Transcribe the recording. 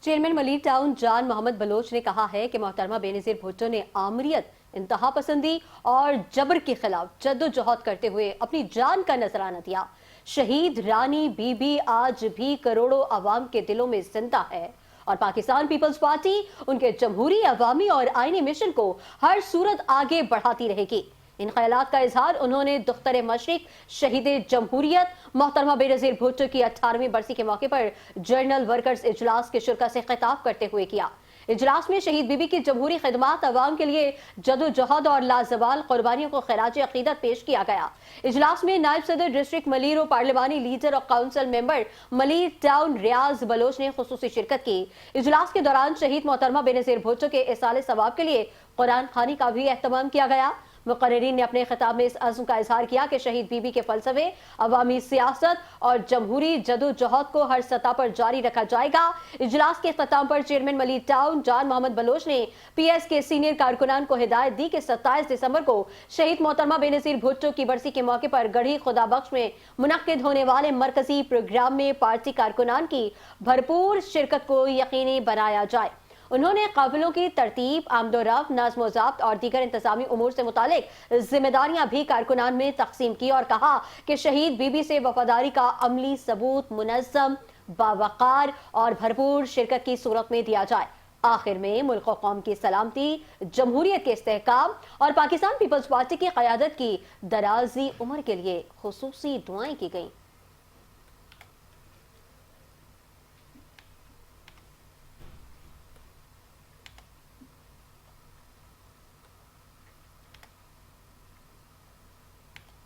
Chairman Malir town जान Mohammad Bloch ने कहा है कि मोहतरमा बेनजीर भुट्टो ने आमरीत, इंतहा पसंदी और जबर के खिलाफ जद्दोजहद करते हुए अपनी जान का नजराना दिया। शहीद रानी बीबी आज भी करोड़ों अवाम के दिलों में जिंदा है और पाकिस्तान पीपल्स पार्टी उनके जमहूरी, अवामी और आईनी मिशन को हर सूरत आगे बढ़ाती रहेगी। इन ख्यालात का इजहार उन्होंने दुख्तर मशरिक शहीद जमहूरियत मोहतरमा बेनजीर भुट्टो की 18वीं बरसी के मौके पर जर्नल वर्कर्स इजलास के शुरा से खिताब करते हुए किया। इजलास में शहीद बीबी की जमहूरी खिदमात अवाम के लिए जदोजहद और लाजवाल कुर्बानियों को खराज अकीदत पेश किया गया। इजलास में नायब सदर डिस्ट्रिक्ट मलीर और पार्लिमानी लीडर और काउंसिल मेंबर मलीर टाउन रियाज बलोच ने खुसूसी शिरकत की। इजलास के दौरान शहीद मोहतरमा बेनजीर भुट्टो के इसाले सवाब के लिए कुरान खानी का भी एहतमाम किया गया। मुकर्रिरीन ने अपने खिताब में इस अज़्म का इजहार किया कि शहीद बीबी के फलसफे, अवामी सियासत और जमहूरी जदोजहद को हर सतह पर जारी रखा जाएगा। इजलास के इख्तिताम पर चेयरमैन मलिर टाउन जान मोहम्मद बलोच ने पीएस के सीनियर कारकुनान को हिदायत दी कि 27 दिसंबर को शहीद मोहतरमा बेनजीर भुट्टो की बरसी के मौके पर गढ़ी खुदाबख्श में मुनक्किद होने वाले मरकजी प्रोग्राम में पार्टी कारकुनान की भरपूर शिरकत को यकीनी बनाया जाए। उन्होंने काफिलों की तरतीब, आमदोरफ्त, नज़्म-ओ-ज़ब्त और दीगर इंतजामी उमूर से मुतालिक जिम्मेदारियां भी कारकुनान में तकसीम की और कहा कि शहीद बीबी से वफादारी का अमली सबूत मुनज़्ज़म, बावकार और भरपूर शिरकत की सूरत में दिया जाए। आखिर में मुल्क और कौम की सलामती, जमहूरियत के इस्तेहकाम और पाकिस्तान पीपल्स पार्टी की क़यादत की दराजी उम्र के लिए खुसूसी दुआएं की गईं।